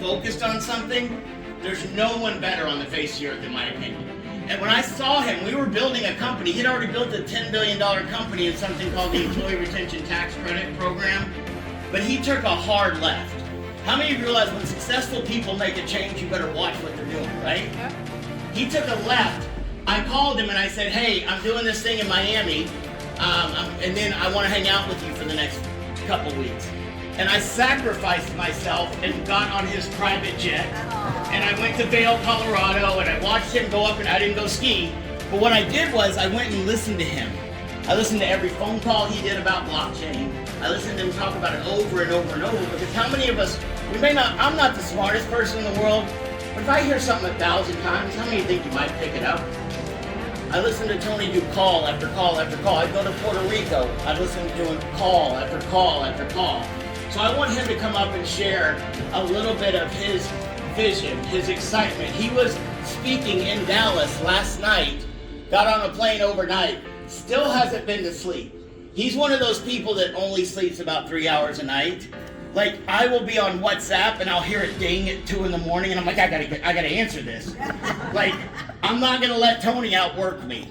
focused on something, there's no one better on the face of the earth, in my opinion. And when I saw him, we were building a company. He'd already built a $10 billion company in something called the Employee Retention Tax Credit Program, but he took a hard left. How many of you realize when successful people make a change, you better watch what they're doing, right? He took a left. I called him and I said, hey, I'm doing this thing in Miami, and then I want to hang out with you for the next couple weeks. And I sacrificed myself and got on his private jet. And I went to Vail, Colorado, and I watched him go up, and I didn't go ski. But what I did was I went and listened to him. I listened to every phone call he did about blockchain. I listened to him talk about it over and over and over, because how many of us, I'm not the smartest person in the world, but if I hear something 1,000 times, how many think you might pick it up? I listened to Tony do call after call after call. I'd go to Puerto Rico, I'd listen to him call after call after call. So I want him to come up and share a little bit of his vision, his excitement. He was speaking in Dallas last night, got on a plane overnight, still hasn't been to sleep. He's one of those people that only sleeps about 3 hours a night. Like, I will be on WhatsApp and I'll hear it ding at 2 in the morning and I'm like, I gotta answer this. Like, I'm not gonna let Tony outwork me.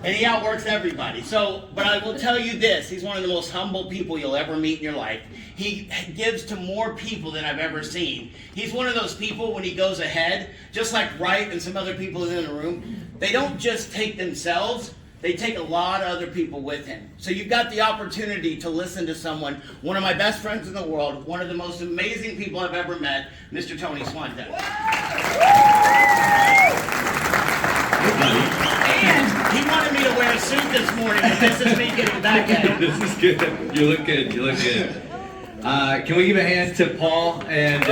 And he outworks everybody. So, but I will tell you this, he's one of the most humble people you'll ever meet in your life. He gives to more people than I've ever seen. He's one of those people, when he goes ahead, just like Wright and some other people in the room, they don't just take themselves, they take a lot of other people with him. So you've got the opportunity to listen to someone, one of my best friends in the world, one of the most amazing people I've ever met, Mr. Tony Swantek. And he wanted me to wear a suit this morning, but this is me getting back at him. This is good. You look good. You look good. Can we give a hand to Paul and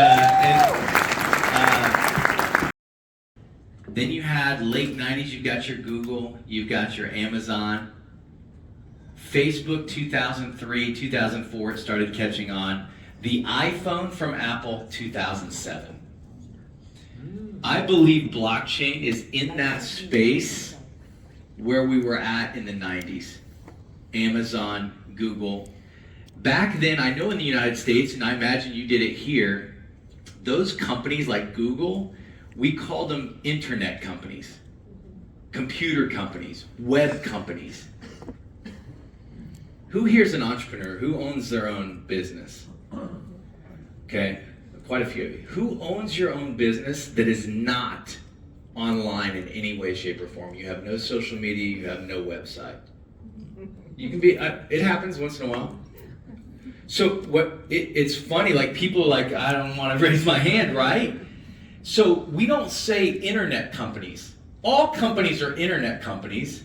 then you had late 90s, you've got your Google, you've got your Amazon. Facebook 2003, 2004, it started catching on. The iPhone from Apple 2007. I believe blockchain is in that space where we were at in the 90s. Amazon, Google. Back then, I know in the United States, and I imagine you did it here, those companies like Google, we called them internet companies, computer companies, web companies. Who here's an entrepreneur? Who owns their own business? Okay, quite a few of you. Who owns your own business that is not online in any way, shape, or form? You have no social media, you have no website. You can be, it happens once in a while. So it's funny, like people are like, I don't want to raise my hand, right? So we don't say internet companies. All companies are internet companies.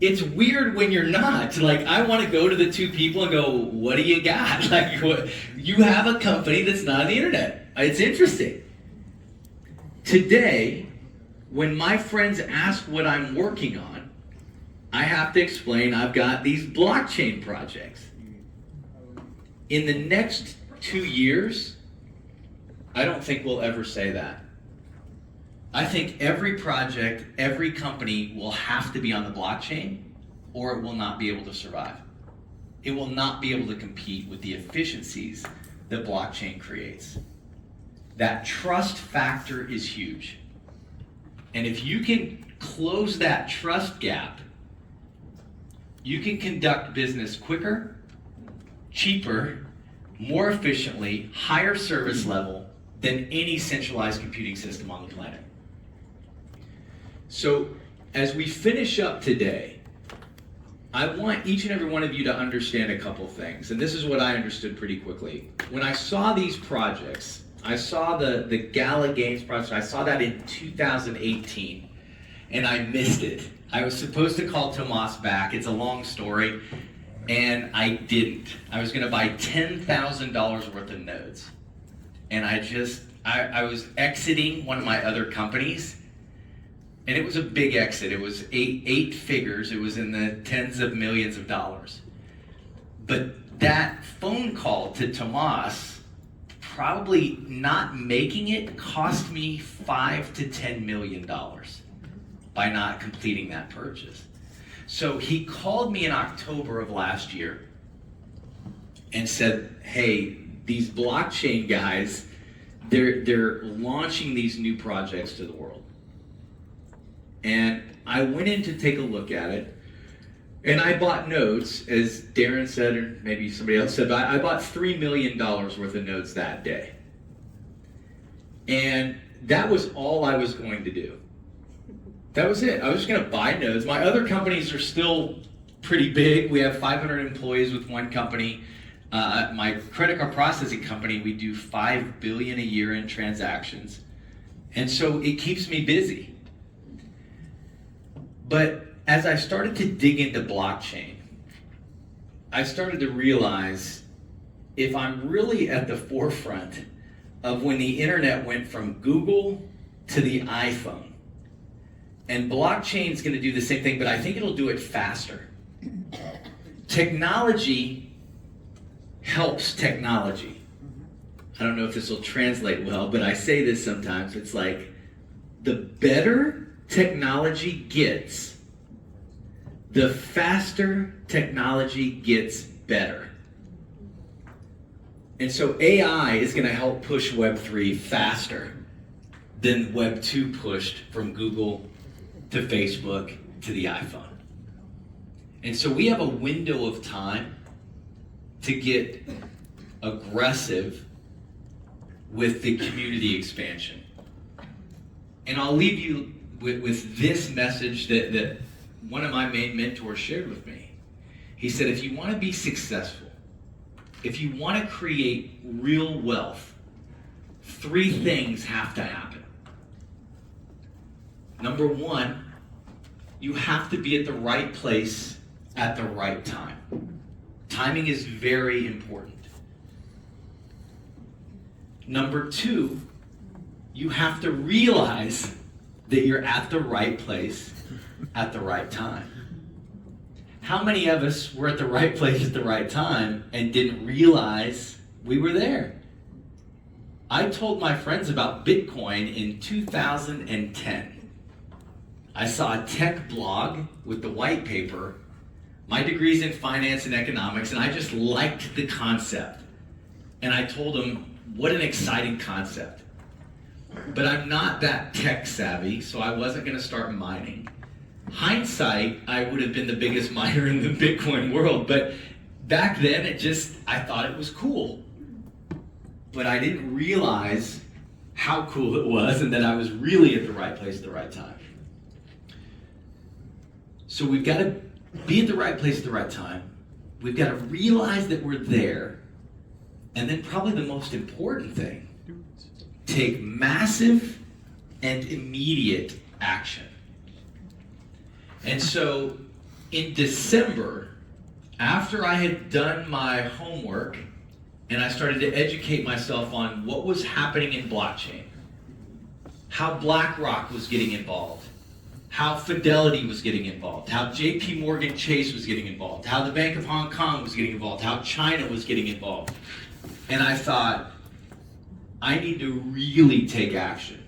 It's weird when you're not. Like, I want to go to the two people and go, what do you got? Like, what? You have a company that's not on the internet. It's interesting. Today, when my friends ask what I'm working on, I have to explain I've got these blockchain projects. In the next 2 years, I don't think we'll ever say that. I think every project, every company will have to be on the blockchain or it will not be able to survive. It will not be able to compete with the efficiencies that blockchain creates. That trust factor is huge. And if you can close that trust gap, you can conduct business quicker, cheaper, more efficiently, higher service level than any centralized computing system on the planet. So as we finish up today, I want each and every one of you to understand a couple things. And this is what I understood pretty quickly. When I saw these projects, I saw the Gala Games project, I saw that in 2018, and I missed it. I was supposed to call Tomas back. It's a long story. And I didn't. I was going to buy $10,000 worth of nodes. And I was exiting one of my other companies. And it was a big exit. It was eight figures. It was in the tens of millions of dollars. But that phone call to Tomas, probably not making it, cost me $5 to $10 million by not completing that purchase. So he called me in October of last year and said, hey, these blockchain guys, they're launching these new projects to the world. And I went in to take a look at it, and I bought notes, as Darren said, or maybe somebody else said, but I bought $3 million worth of notes that day. And that was all I was going to do. That was it. I was just going to buy notes. My other companies are still pretty big. We have 500 employees with one company. My credit card processing company, we do $5 billion a year in transactions. And so it keeps me busy. But as I started to dig into blockchain, I started to realize if I'm really at the forefront of when the internet went from Google to the iPhone, and blockchain is going to do the same thing, but I think it'll do it faster. Technology helps technology. I don't know if this will translate well, but I say this sometimes. It's like the better technology gets, the faster technology gets better. And so AI is going to help push Web 3 faster than Web 2 pushed from Google to Facebook to the iPhone. And so we have a window of time to get aggressive with the community expansion. And I'll leave you with this message that one of my main mentors shared with me. He said, if you want to be successful, if you want to create real wealth, 3 things have to happen. Number 1, you have to be at the right place at the right time. Timing is very important. Number 2, you have to realize that you're at the right place at the right time. How many of us were at the right place at the right time and didn't realize we were there? I told my friends about Bitcoin in 2010. I saw a tech blog with the white paper. My degree's in finance and economics, and I just liked the concept. And I told them, what an exciting concept. But I'm not that tech savvy, so I wasn't going to start mining. Hindsight, I would have been the biggest miner in the Bitcoin world, but back then I thought it was cool. But I didn't realize how cool it was and that I was really at the right place at the right time. So we've got to be at the right place at the right time. We've got to realize that we're there. And then probably the most important thing, take massive and immediate action. And so in December, after I had done my homework and I started to educate myself on what was happening in blockchain, how BlackRock was getting involved, how Fidelity was getting involved, how JP Morgan Chase was getting involved, how the Bank of Hong Kong was getting involved, how China was getting involved. And I thought, I need to really take action.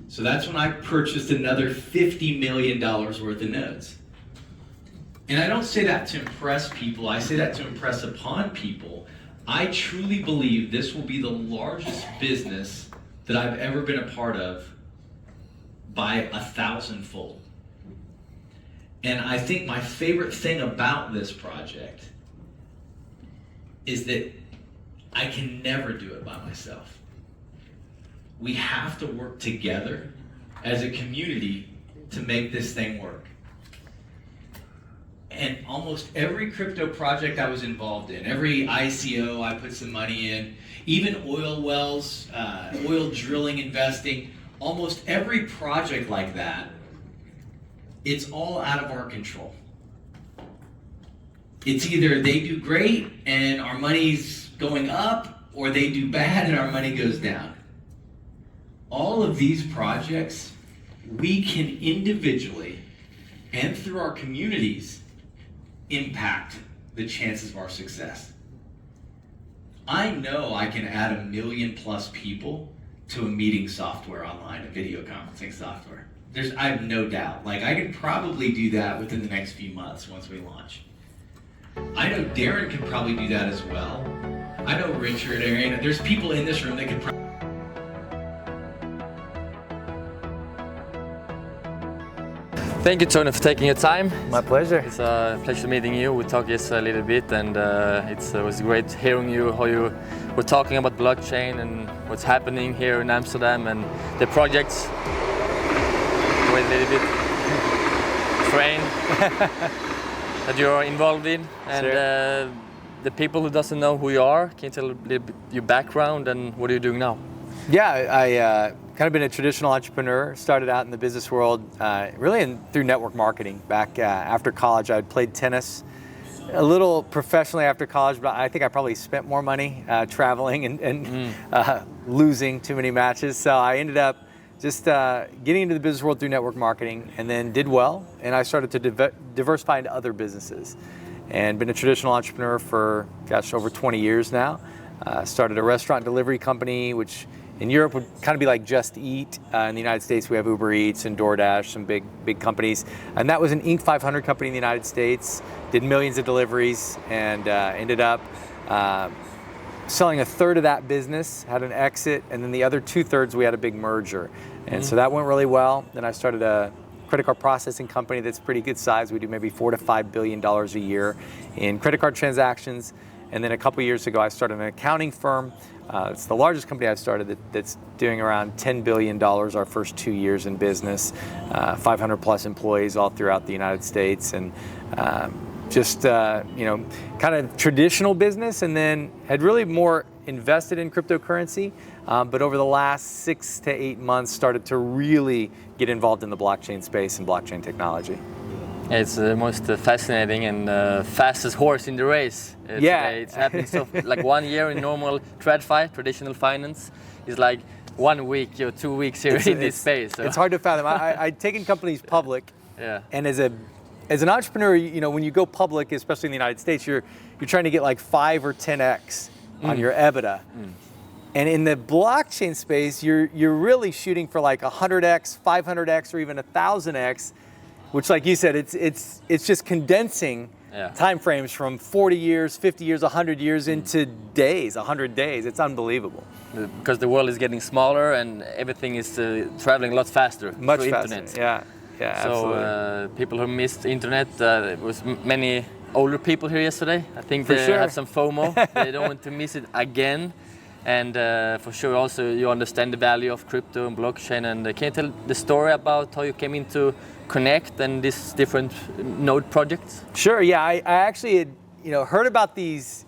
So that's when I purchased another $50 million worth of notes. And I don't say that to impress people, I say that to impress upon people. I truly believe this will be the largest business that I've ever been a part of by 1,000-fold. And I think my favorite thing about this project is that I can never do it by myself. We have to work together as a community to make this thing work. And almost every crypto project I was involved in, every ICO I put some money in, even oil wells, oil drilling investing, almost every project like that, it's all out of our control. It's either they do great and our money's going up, or they do bad and our money goes down. All of these projects, we can individually and through our communities impact the chances of our success. I know I can add 1 million+ people to a meeting software online, a video conferencing software. I have no doubt. Like, I can probably do that within the next few months once we launch. I know Darren can probably do that as well. I know Richard, Aaron, there's people in this room that could probably Thank you, Tony, for taking your time. My pleasure. It's a pleasure meeting you. We talked yesterday a little bit, and it was great hearing you, how you were talking about blockchain and what's happening here in Amsterdam and the projects. Wait a little bit. Train that you're involved in, and Sure. The people who doesn't know who you are, can you tell a little bit your background and what are you doing now? Yeah, I kind of been a traditional entrepreneur. Started out in the business world, really through network marketing. Back after college, I played tennis a little professionally after college, but I think I probably spent more money traveling and losing too many matches. So I ended up just getting into the business world through network marketing, and then did well. And I started to diversify into other businesses, and been a traditional entrepreneur for, gosh, over 20 years now. Started a restaurant delivery company, which in Europe would kind of be like Just Eat. In the United States, we have Uber Eats and DoorDash, some big companies. And that was an Inc. 500 company in the United States, did millions of deliveries, and ended up selling a third of that business, had an exit, and then the other 2/3 we had a big merger. And so that went really well. Then I started a credit card processing company that's pretty good size. We do maybe $4 to $5 billion a year in credit card transactions. And then a couple years ago, I started an accounting firm. It's the largest company I've started that's doing around $10 billion our first 2 years in business, 500 plus employees all throughout the United States, and kind of traditional business, and then had really more invested in cryptocurrency, but over the last 6 to 8 months started to really get involved in the blockchain space and blockchain technology. It's the most fascinating and fastest horse in the race today. It's happening so like 1 year in normal TradFi, traditional finance, is like 1 week or 2 weeks here in this space. So. It's hard to fathom. I'd taken companies public, and as an entrepreneur, when you go public, especially in the United States, you're trying to get like 5 or 10x on your EBITDA. And in the blockchain space, you're really shooting for like 100x, 500x, or even 1,000x. Which, like you said, it's just condensing time frames from 40 years, 50 years, 100 years into days, 100 days. It's unbelievable. Because the world is getting smaller and everything is traveling a lot faster. Much through faster. Internet. Yeah, so absolutely. People who missed internet, there was many older people here yesterday. I think they have some FOMO. They don't want to miss it again. And for sure, also you understand the value of crypto and blockchain. And can you tell the story about how you came into Connect and these different node projects? Sure. Yeah, I actually had heard about these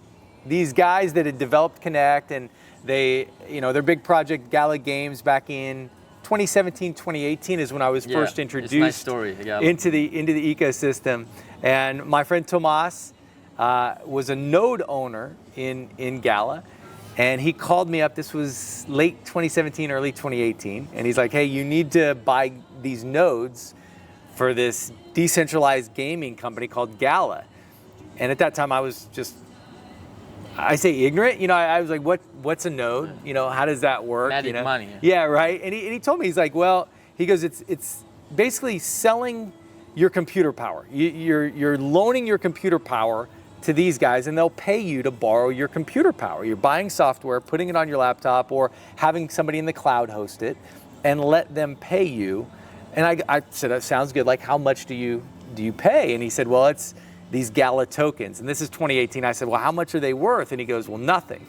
guys that had developed Connect, and they their big project Gala Games back in 2017, 2018 is when I was first introduced nice story, into the ecosystem. And my friend Tomas was a node owner in Gala. And he called me up, this was late 2017, early 2018, and he's like, hey, you need to buy these nodes for this decentralized gaming company called Gala. And at that time I was just, I say ignorant, I was like, what's a node? How does that work? Magic money. Yeah, right. And he told me, he's like, well, he goes, it's basically selling your computer power. You're loaning your computer power to these guys, and they'll pay you to borrow your computer power. You're buying software, putting it on your laptop, or having somebody in the cloud host it, and let them pay you. And I said, that sounds good. Like, how much do you pay? And he said, well, it's these Gala tokens. And this is 2018. I said, well, how much are they worth? And he goes, well, nothing.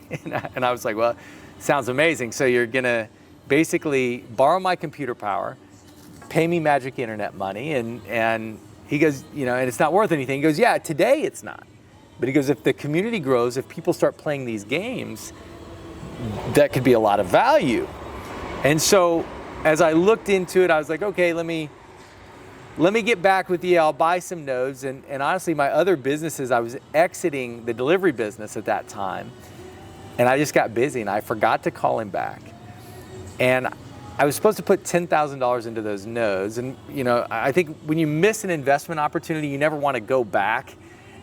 And I was like, well, sounds amazing. So you're gonna basically borrow my computer power, pay me magic internet money, and he goes, and it's not worth anything. He goes, yeah, today it's not. But he goes, if the community grows, if people start playing these games, that could be a lot of value. And so as I looked into it, I was like, okay, let me get back with you. I'll buy some nodes. And honestly, my other businesses, I was exiting the delivery business at that time. And I just got busy and I forgot to call him back. And I was supposed to put $10,000 into those nodes. And I think when you miss an investment opportunity, you never want to go back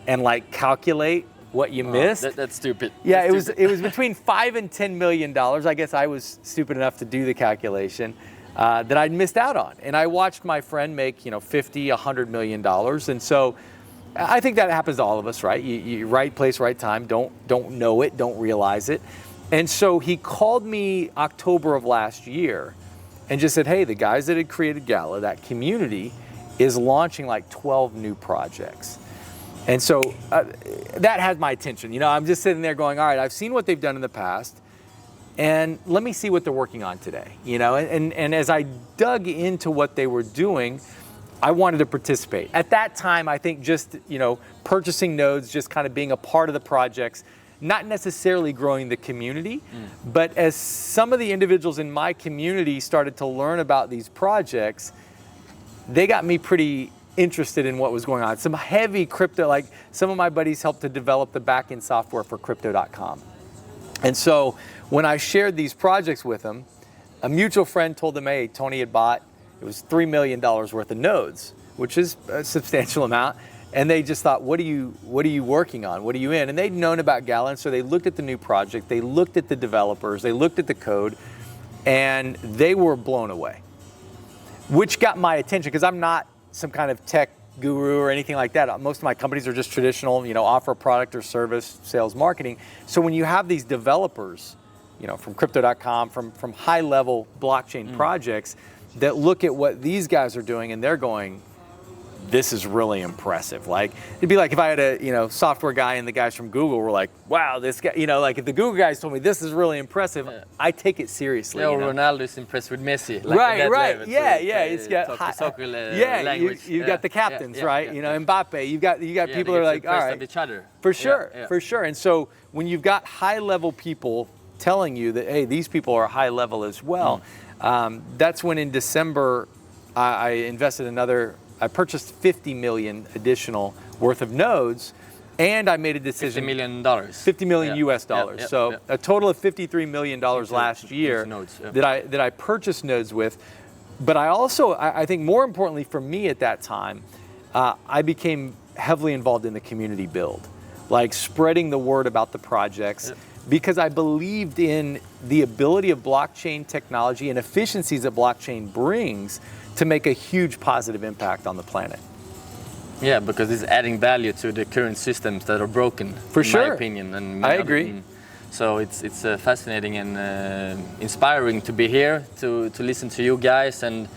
and like calculate what you missed. That's stupid. Yeah, it was between $5 and $10 million. I guess I was stupid enough to do the calculation that I'd missed out on. And I watched my friend make $50, $100 million. And so I think that happens to all of us, right? You right place, right time. Don't know it, don't realize it. And so he called me October of last year and just said, hey, the guys that had created Gala, that community, is launching like 12 new projects. And so that has my attention. You know, I'm just sitting there going, all right, I've seen what they've done in the past, and let me see what they're working on today. You know, and as I dug into what they were doing, I wanted to participate. At that time, I think just, you know, purchasing nodes, just kind of being a part of the projects, not necessarily growing the community, but as some of the individuals in my community started to learn about these projects, they got me pretty interested in what was going on. Some heavy crypto, like some of my buddies helped to develop the back-end software for crypto.com. And so when I shared these projects with them, a mutual friend told them, hey, Tony had bought, it was $3 million worth of nodes, which is a substantial amount. And they just thought, what are you working on? What are you in? And they'd known about Gallon, so they looked at the new project, they looked at the developers, they looked at the code, and they were blown away. Which got my attention, because I'm not some kind of tech guru or anything like that. Most of my companies are just traditional, you know, offer a product or service, sales, marketing. So when you have these developers, you know, from crypto.com, from high-level blockchain projects that look at what these guys are doing and they're going, this is really impressive. Like, it'd be like if I had a, you know, software guy and the guys from Google were like, wow, this guy, you know, like if the Google guys told me this is really impressive, I take it seriously. Yeah, you know? Ronaldo is impressed with Messi. Like Right. level, Yeah, so yeah. It's got soccer language. You've got the captains, right? You know, Mbappe. You've got people that are like, all right, of each other. for sure, for sure. And so when you've got high-level people telling you that, hey, these people are high level as well, that's when in December I invested I purchased 50 million additional worth of nodes, and I made a decision. $50 million. $50 million US dollars. So a total of $53 million last year nodes, that I purchased nodes with. But I also, I think more importantly for me at that time, I became heavily involved in the community build, like spreading the word about the projects, because I believed in the ability of blockchain technology and efficiencies that blockchain brings to make a huge positive impact on the planet. Yeah, because it's adding value to the current systems that are broken, for in sure. my opinion. And I agree. So it's fascinating and inspiring to be here, to listen to you guys and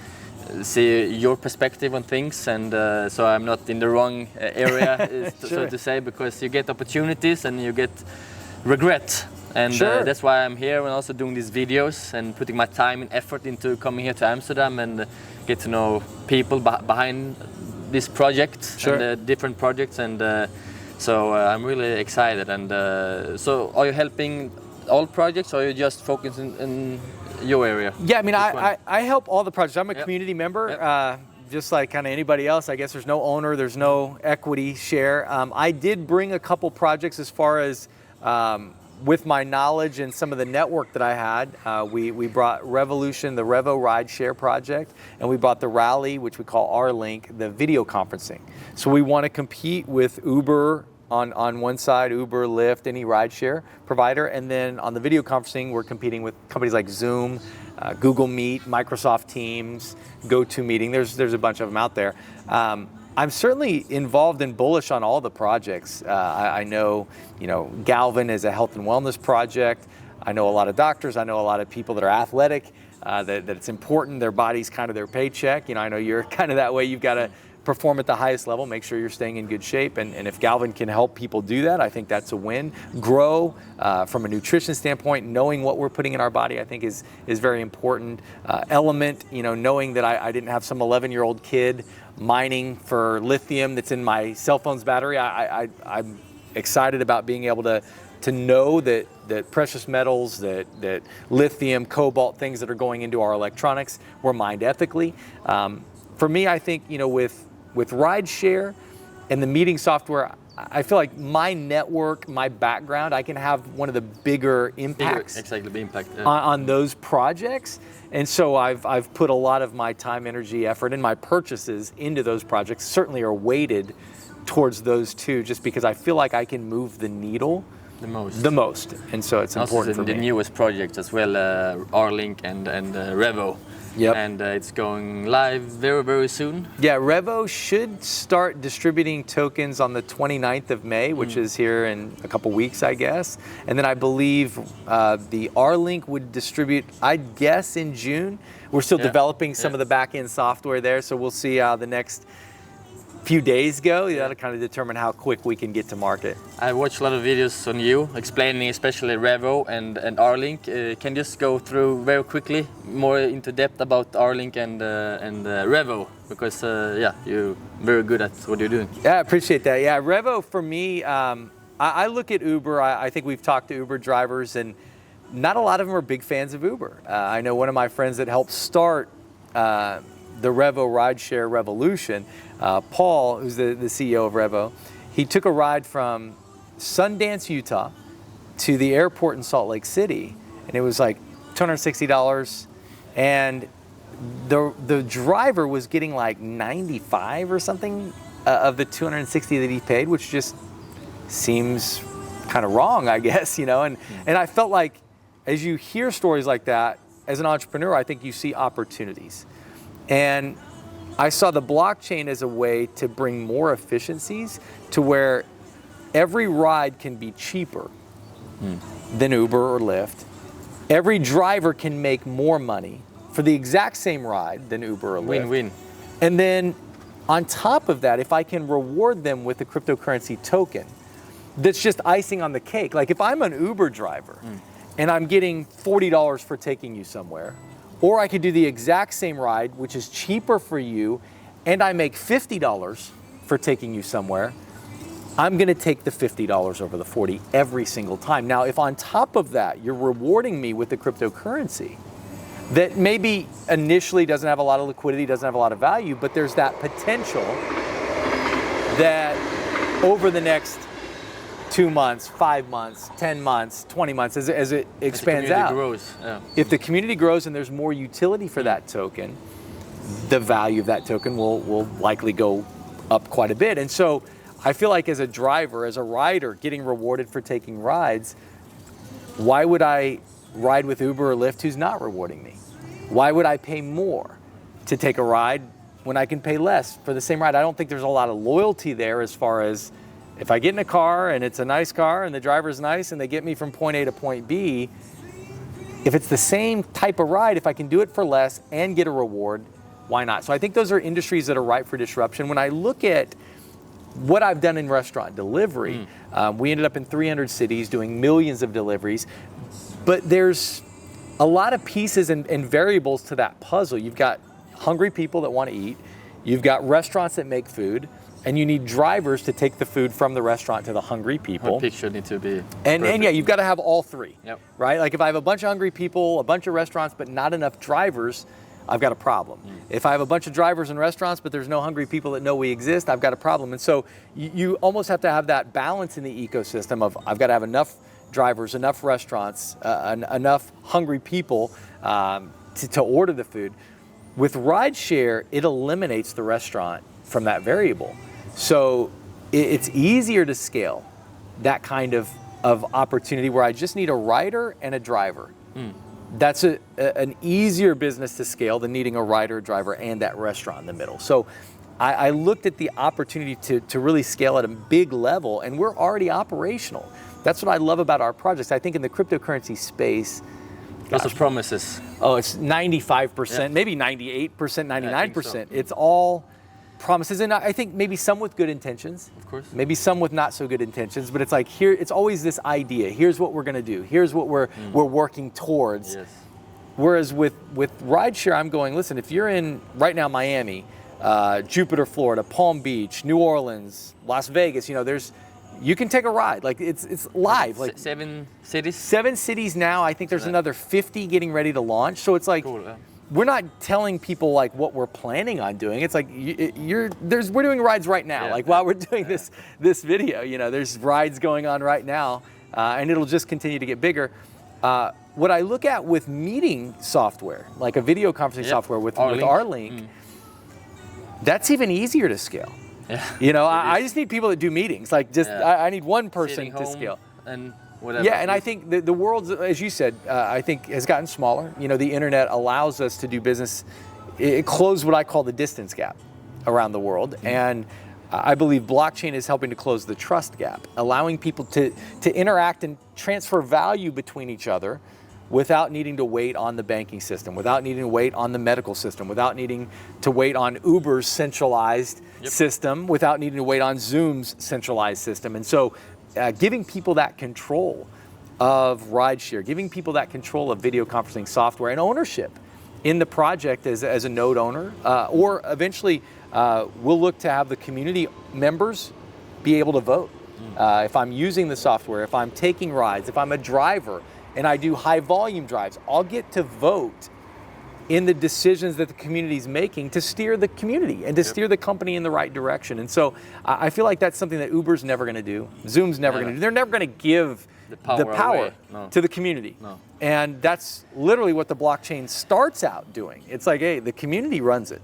see your perspective on things. And so I'm not in the wrong area, so to say, because you get opportunities and you get regret. And that's why I'm here and also doing these videos and putting my time and effort into coming here to Amsterdam and get to know people behind this project and the different projects. And so I'm really excited. And so are you helping all projects, or are you just focusing in your area? Yeah, I mean, I help all the projects. I'm a community member. Just like kind of anybody else, I guess there's no owner, there's no equity share. I did bring a couple projects as far as with my knowledge and some of the network that I had. We brought Revolution, the REVO rideshare project, and we brought the Rally, which we call R-link, the video conferencing. So we want to compete with Uber on one side, Uber, Lyft, any rideshare provider, and then on the video conferencing, we're competing with companies like Zoom, Google Meet, Microsoft Teams, GoToMeeting. There's a bunch of them out there. I'm certainly involved and bullish on all the projects. I know, Galvin is a health and wellness project. I know a lot of doctors. I know a lot of people that are athletic, that it's important. Their body's kind of their paycheck. I know you're kind of that way. You've got to perform at the highest level, make sure you're staying in good shape. And if Galvin can help people do that, I think that's a win. Grow from a nutrition standpoint, knowing what we're putting in our body, I think is very important. Element, knowing that I didn't have some 11-year-old kid mining for lithium that's in my cell phone's battery. I'm excited about being able to know that precious metals, that lithium, cobalt, things that are going into our electronics were mined ethically. For me, I think, with rideshare and the meeting software, I feel like my network, my background, I can have one of the bigger impacts on those projects. And so I've put a lot of my time, energy, effort, and my purchases into those projects are weighted towards those two, just because I feel like I can move the needle the most. And so it's important for me. The newest project as well, R-link and REVO. Yep. And it's going live very, very soon. Yeah, REVO should start distributing tokens on the 29th of May, which is here in a couple weeks, I guess. And then I believe the R-link would distribute, I'd guess, in June. We're still developing some of the back-end software there, so we'll see how the next few days go. That'll kind of determine how quick we can get to market. I watched a lot of videos on you explaining especially REVO and R-link. Can you just go through very quickly more into depth about R-link and REVO? Because you're very good at what you're doing. Yeah, I appreciate that. Yeah, REVO for me, I look at Uber. I think we've talked to Uber drivers, and not a lot of them are big fans of Uber. I know one of my friends that helped start the REVO rideshare revolution, Paul, who's the CEO of REVO, he took a ride from Sundance, Utah to the airport in Salt Lake City, and it was like $260, and the driver was getting like 95 or something of the 260 that he paid, which just seems kind of wrong, I guess, and I felt like as you hear stories like that, as an entrepreneur, I think you see opportunities. And I saw the blockchain as a way to bring more efficiencies to where every ride can be cheaper than Uber or Lyft. Every driver can make more money for the exact same ride than Uber or Lyft. Win-win. And then on top of that, if I can reward them with a cryptocurrency token, that's just icing on the cake. Like if I'm an Uber driver and I'm getting $40 for taking you somewhere, or I could do the exact same ride, which is cheaper for you, and I make $50 for taking you somewhere, I'm gonna take the $50 over the 40 every single time. Now, if on top of that, you're rewarding me with the cryptocurrency that maybe initially doesn't have a lot of liquidity, doesn't have a lot of value, but there's that potential that over the next 2 months, 5 months, 10 months, 20 months, as it expands out. Grows. Yeah. If the community grows and there's more utility for that token, the value of that token will likely go up quite a bit. And so I feel like as a driver, as a rider, getting rewarded for taking rides, why would I ride with Uber or Lyft who's not rewarding me? Why would I pay more to take a ride when I can pay less for the same ride? I don't think there's a lot of loyalty there as far as if I get in a car and it's a nice car and the driver's nice and they get me from point A to point B, if it's the same type of ride, if I can do it for less and get a reward, why not? So I think those are industries that are ripe for disruption. When I look at what I've done in restaurant delivery, we ended up in 300 cities doing millions of deliveries, but there's a lot of pieces and variables to that puzzle. You've got hungry people that want to eat, you've got restaurants that make food, and you need drivers to take the food from the restaurant to the hungry people. Our picture needs to be and yeah, you've got to have all three, right? Like if I have a bunch of hungry people, a bunch of restaurants, but not enough drivers, I've got a problem. If I have a bunch of drivers and restaurants, but there's no hungry people that know we exist, I've got a problem. And so you almost have to have that balance in the ecosystem of I've got to have enough drivers, enough restaurants, enough hungry people to order the food. With rideshare, it eliminates the restaurant from that variable. So it's easier to scale that kind of opportunity where I just need a rider and a driver. That's an easier business to scale than needing a rider, driver, and that restaurant in the middle. So I looked at the opportunity to really scale at a big level, and we're already operational. That's what I love about our projects. I think in the cryptocurrency space, lots of promises. Oh, it's 95%, maybe 98%, 99%. So. It's all promises, and I think maybe some with good intentions. Of course. Maybe some with not so good intentions, but it's like here, it's always this idea. Here's what we're gonna do. Here's what we're working towards. Yes. Whereas with rideshare, I'm going, listen, if you're in right now Miami, Jupiter, Florida, Palm Beach, New Orleans, Las Vegas, you can take a ride. Like it's live. Like 7 cities. 7 cities now. I think there's another 50 getting ready to launch. So it's like we're not telling people like what we're planning on doing. It's like we're doing rides right now. While we're doing this video, there's rides going on right now, and it'll just continue to get bigger. What I look at with meeting software, like a video conferencing software with R-link, that's even easier to scale. I just need people that do meetings. Like I need one person to scale. And whatever. Yeah, and I think the world, as you said, I think has gotten smaller. You know, the internet allows us to do business. It closed what I call the distance gap around the world, and I believe blockchain is helping to close the trust gap, allowing people to interact and transfer value between each other without needing to wait on the banking system, without needing to wait on the medical system, without needing to wait on Uber's centralized system, without needing to wait on Zoom's centralized system. And so giving people that control of rideshare, giving people that control of video conferencing software and ownership in the project as a node owner, or eventually we'll look to have the community members be able to vote. If I'm using the software, if I'm taking rides, if I'm a driver, and I do high volume drives, I'll get to vote in the decisions that the community is making to steer the community and to steer the company in the right direction. And so I feel like that's something that Uber's never going to do. Zoom's never going to do. They're never going to give the power to the community. No. And that's literally what the blockchain starts out doing. It's like, hey, the community runs it.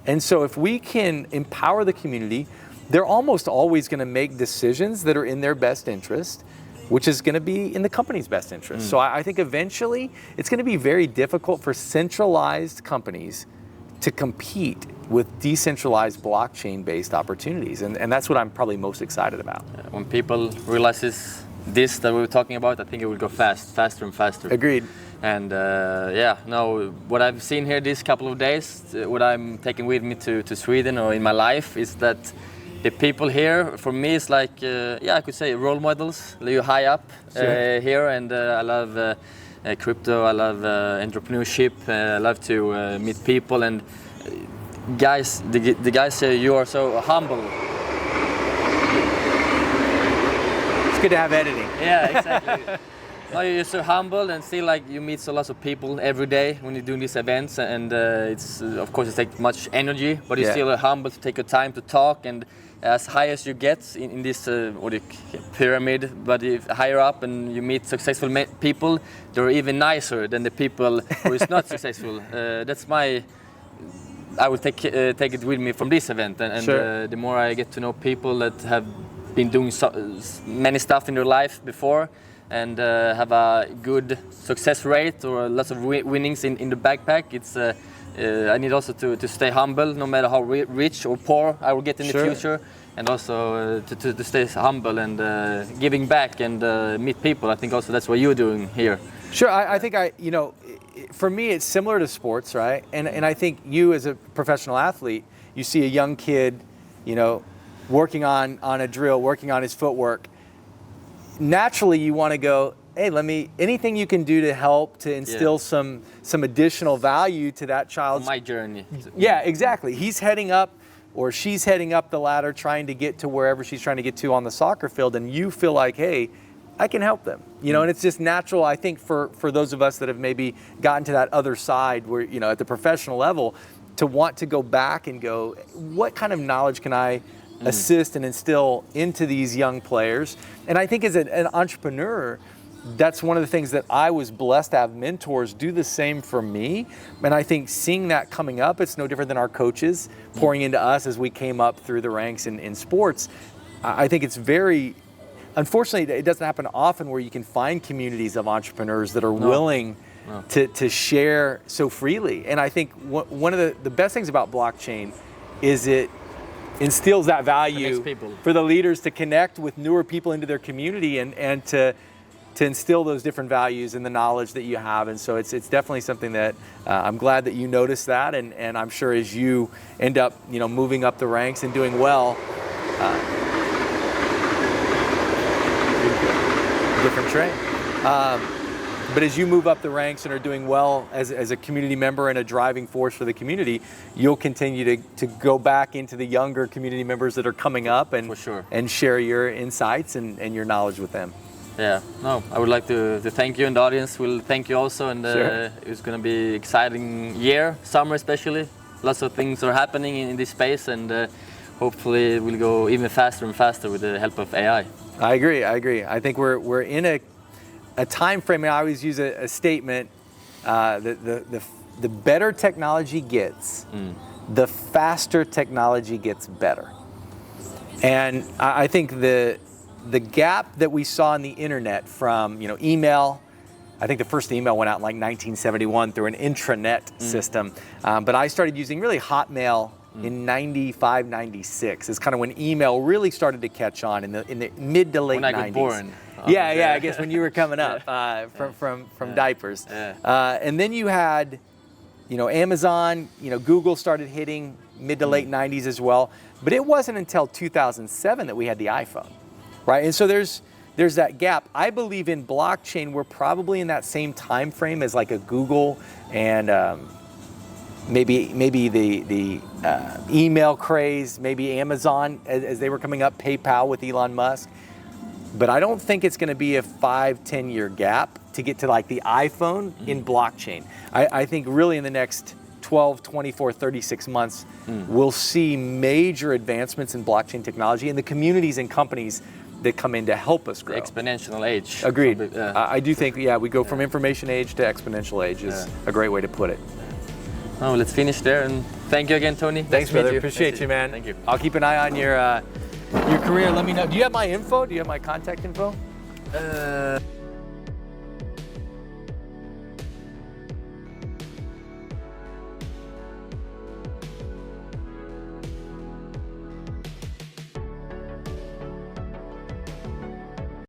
And so if we can empower the community, they're almost always going to make decisions that are in their best interest, which is going to be in the company's best interest. So I think eventually it's going to be very difficult for centralized companies to compete with decentralized blockchain-based opportunities. And that's what I'm probably most excited about. When people realize this that we were talking about, I think it will go faster and faster. Agreed. And what I've seen here these couple of days, what I'm taking with me to Sweden or in my life is that the people here, for me, is like, I could say role models. You're high up here, and I love crypto, I love entrepreneurship, I love to meet people, and guys, the guys say you are so humble. It's good to have editing. Yeah, exactly. No, you're so humble, and still like you meet so lots of people every day when you're doing these events, and it's of course it takes much energy, but you're still humble to take your time to talk, and as high as you get in this pyramid, but if higher up and you meet successful people, they're even nicer than the people who is not successful. That's I will take it with me from this event, and the more I get to know people that have been doing many stuff in their life before, and have a good success rate or lots of winnings in the backpack, it's I need also to stay humble, no matter how rich or poor I will get in the future, and also to stay humble and giving back and meet people. I think also that's what you're doing here. Sure, I think for me it's similar to sports, right? And I think you as a professional athlete, you see a young kid, working on a drill, working on his footwork. Naturally, you want to go, hey, anything you can do to help to instill some additional value to that child's my journey. Yeah, exactly. He's heading up, or she's heading up the ladder, trying to get to wherever she's trying to get to on the soccer field, and you feel like, hey, I can help them. And it's just natural, I think, for those of us that have maybe gotten to that other side, where at the professional level, to want to go back and go, what kind of knowledge can I assist and instill into these young players? And I think as an entrepreneur, that's one of the things that I was blessed to have mentors do the same for me. And I think seeing that coming up, it's no different than our coaches pouring into us as we came up through the ranks in sports. I think it's unfortunately, it doesn't happen often where you can find communities of entrepreneurs that are willing to share so freely. And I think one of the best things about blockchain is it instills that value for the leaders to connect with newer people into their community and to instill those different values and the knowledge that you have. And so it's definitely something that I'm glad that you noticed that, and I'm sure as you end up moving up the ranks and doing well, different train. But as you move up the ranks and are doing well as a community member and a driving force for the community, you'll continue to go back into the younger community members that are coming up and share your insights and your knowledge with them. Yeah, no, I would like to thank you, and the audience will thank you also. And it's going to be exciting year, summer especially. Lots of things are happening in this space, and hopefully it will go even faster and faster with the help of AI. I agree. I think we're in a time frame. I always use a statement that the better technology gets, the faster technology gets better. And I think the gap that we saw in the internet from, email. I think the first email went out in like 1971 through an intranet system. But I started using really Hotmail in 95, 96. It's kind of when email really started to catch on in the mid to late 90s. When I got born. Yeah, I guess when you were coming up from diapers. And then you had, Amazon, Google started hitting mid to late 90s as well. But it wasn't until 2007 that we had the iPhone, right? And so there's that gap. I believe in blockchain, we're probably in that same time frame as like a Google and maybe the email craze, maybe Amazon as they were coming up, PayPal with Elon Musk. But I don't think it's going to be a 5-10 year gap to get to like the iPhone in blockchain. I think really in the next 12, 24, 36 months, we'll see major advancements in blockchain technology and the communities and companies that come in to help us grow. The exponential age. Agreed. I do think, we go from information age to exponential age is a great way to put it. Oh, let's finish there, and thank you again, Tony. Thanks, brother. Appreciate you, man. Thank you. I'll keep an eye on your career. Let me know. Do you have my info? Do you have my contact info?